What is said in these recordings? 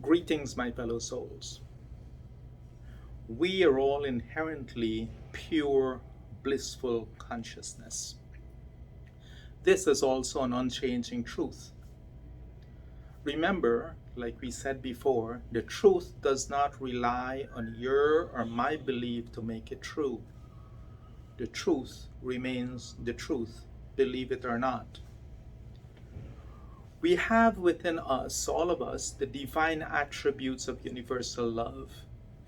Greetings, my fellow souls. We are all inherently pure, blissful consciousness. This is also an unchanging truth. Remember, like we said before, the truth does not rely on your or my belief to make it true. The truth remains the truth, believe it or not. We have within us, all of us, the divine attributes of universal love,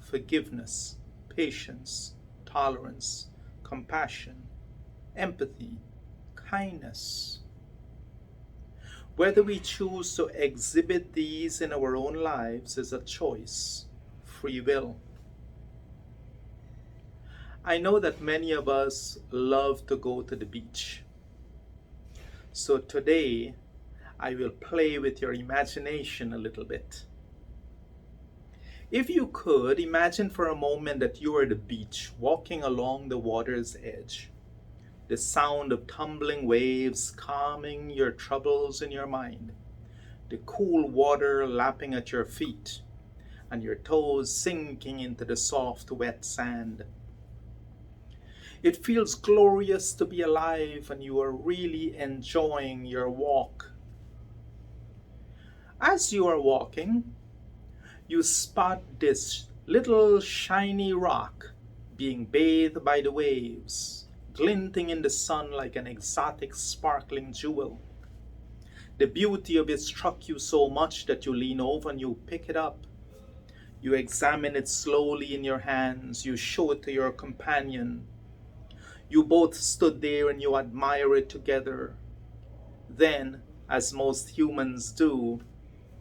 forgiveness, patience, tolerance, compassion, empathy, kindness. Whether we choose to exhibit these in our own lives is a choice, free will. I know that many of us love to go to the beach. So today, I will play with your imagination a little bit. If you could, imagine for a moment that you are at the beach, walking along the water's edge. The sound of tumbling waves calming your troubles in your mind. The cool water lapping at your feet, and your toes sinking into the soft, wet sand. It feels glorious to be alive, and you are really enjoying your walk. As you are walking, you spot this little shiny rock being bathed by the waves, glinting in the sun like an exotic sparkling jewel. The beauty of it struck you so much that you lean over and you pick it up. You examine it slowly in your hands. You show it to your companion. You both stood there and you admire it together. Then, as most humans do,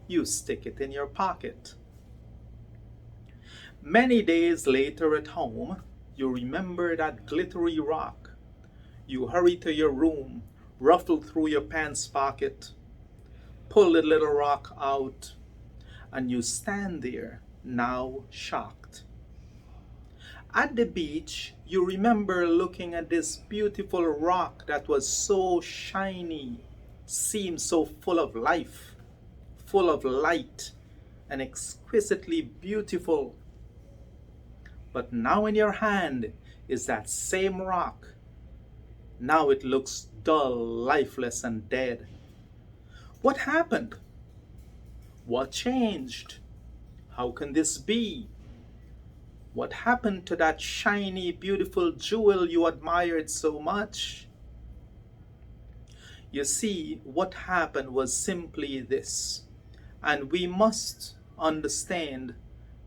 you stick it in your pocket. Many days later at home, you remember that glittery rock. You hurry to your room, ruffle through your pants pocket, pull the little rock out, and you stand there, now shocked. At the beach, you remember looking at this beautiful rock that was so shiny, seemed so full of life, full of light, and exquisitely beautiful. But now in your hand is that same rock. Now it looks dull, lifeless, and dead. What happened? What changed? How can this be? What happened to that shiny, beautiful jewel you admired so much? You see, what happened was simply this, and we must understand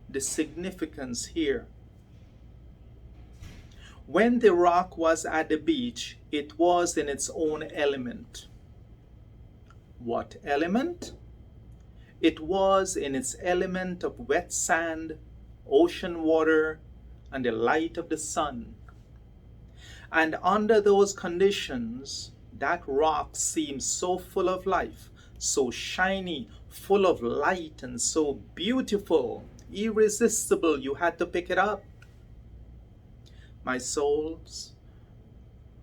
the significance here. When the rock was at the beach, it was in its own element. What element? It was in its element of wet sand, ocean water, and the light of the sun. And under those conditions, that rock seemed so full of life, so shiny, full of light, and so beautiful, irresistible, you had to pick it up. My souls,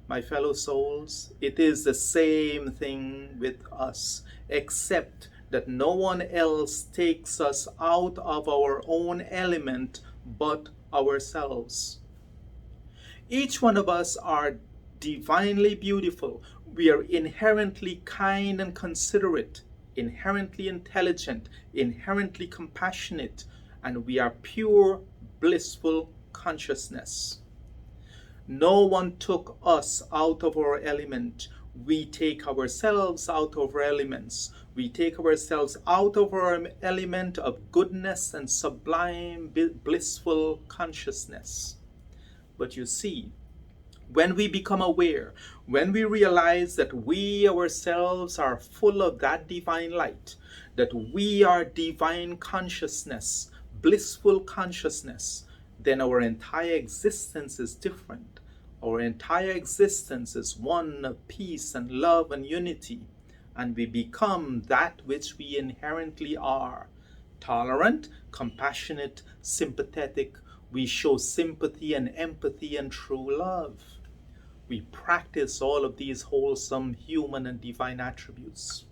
my fellow souls, it is the same thing with us, except that no one else takes us out of our own element but ourselves. Each one of us are divinely beautiful. We are inherently kind and considerate, inherently intelligent, inherently compassionate, and we are pure, blissful consciousness. No one took us out of our element. We take ourselves out of our elements. We take ourselves out of our element of goodness and sublime, blissful consciousness. But you see, when we become aware, when we realize that we ourselves are full of that divine light, that we are divine consciousness, blissful consciousness, then our entire existence is different. Our entire existence is one of peace and love and unity, and we become that which we inherently are: tolerant, compassionate, sympathetic. We show sympathy and empathy and true love. We practice all of these wholesome human and divine attributes.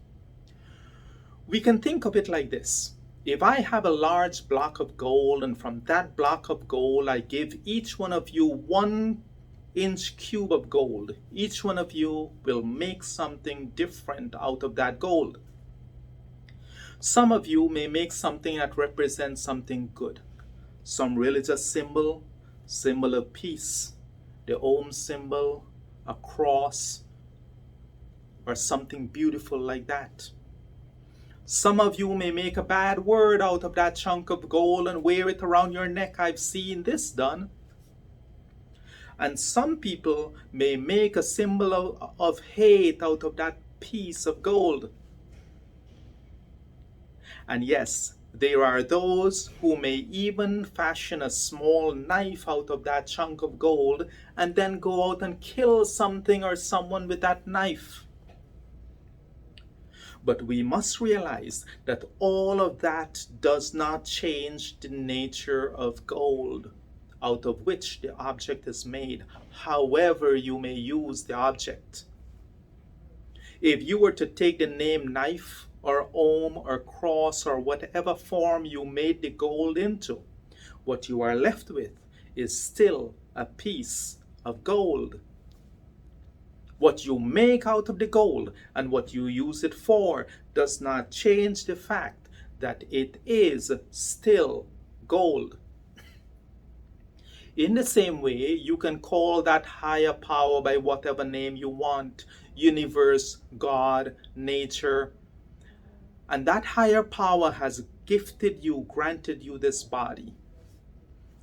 We can think of it like this. If I have a large block of gold, and from that block of gold I give each one of you 1-inch cube of gold, each one of you will make something different out of that gold. Some of you may make something that represents something good, some religious symbol, symbol of peace, the Om symbol, a cross, or something beautiful like that. Some of you may make a bad word out of that chunk of gold and wear it around your neck. I've seen this done. And some people may make a symbol of hate out of that piece of gold. And yes, there are those who may even fashion a small knife out of that chunk of gold and then go out and kill something or someone with that knife. But we must realize that all of that does not change the nature of gold, out of which the object is made, however you may use the object. If you were to take the name knife or Om or cross or whatever form you made the gold into, what you are left with is still a piece of gold. What you make out of the gold and what you use it for does not change the fact that it is still gold. In the same way, you can call that higher power by whatever name you want, universe, God, nature, and that higher power has gifted you, granted you this body.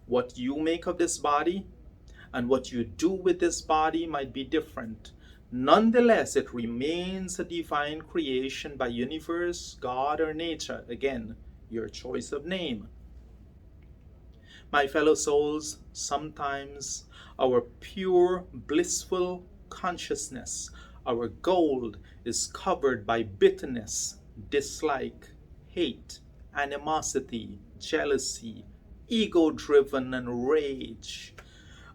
What you make of this body and what you do with this body might be different. Nonetheless, it remains a divine creation by universe, God, or nature. Again, your choice of name. My fellow souls, sometimes our pure, blissful consciousness, our gold, is covered by bitterness, dislike, hate, animosity, jealousy, ego-driven, and rage.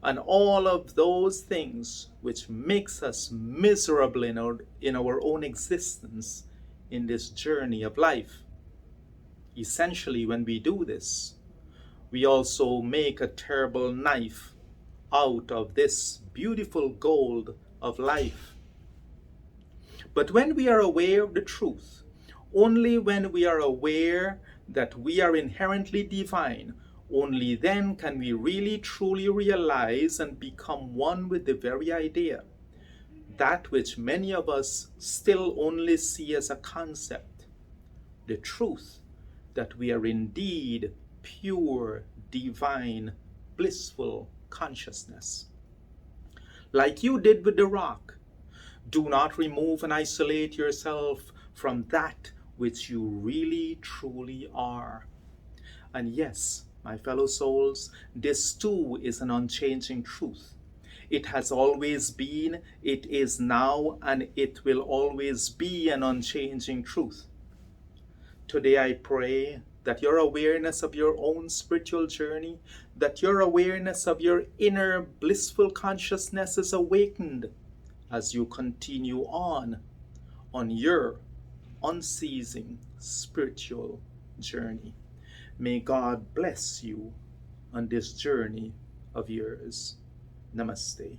And all of those things which makes us miserable in our own existence in this journey of life. Essentially, when we do this, we also make a terrible knife out of this beautiful gold of life. But when we are aware of the truth, only when we are aware that we are inherently divine, only then can we really truly realize and become one with the very idea, that which many of us still only see as a concept, the truth that we are indeed pure, divine, blissful consciousness. Like you did with the rock, do not remove and isolate yourself from that which you really truly are. And yes, my fellow souls, this too is an unchanging truth. It has always been, it is now, and it will always be an unchanging truth. Today I pray that your awareness of your own spiritual journey, that your awareness of your inner blissful consciousness is awakened as you continue on your unceasing spiritual journey. May God bless you on this journey of yours. Namaste.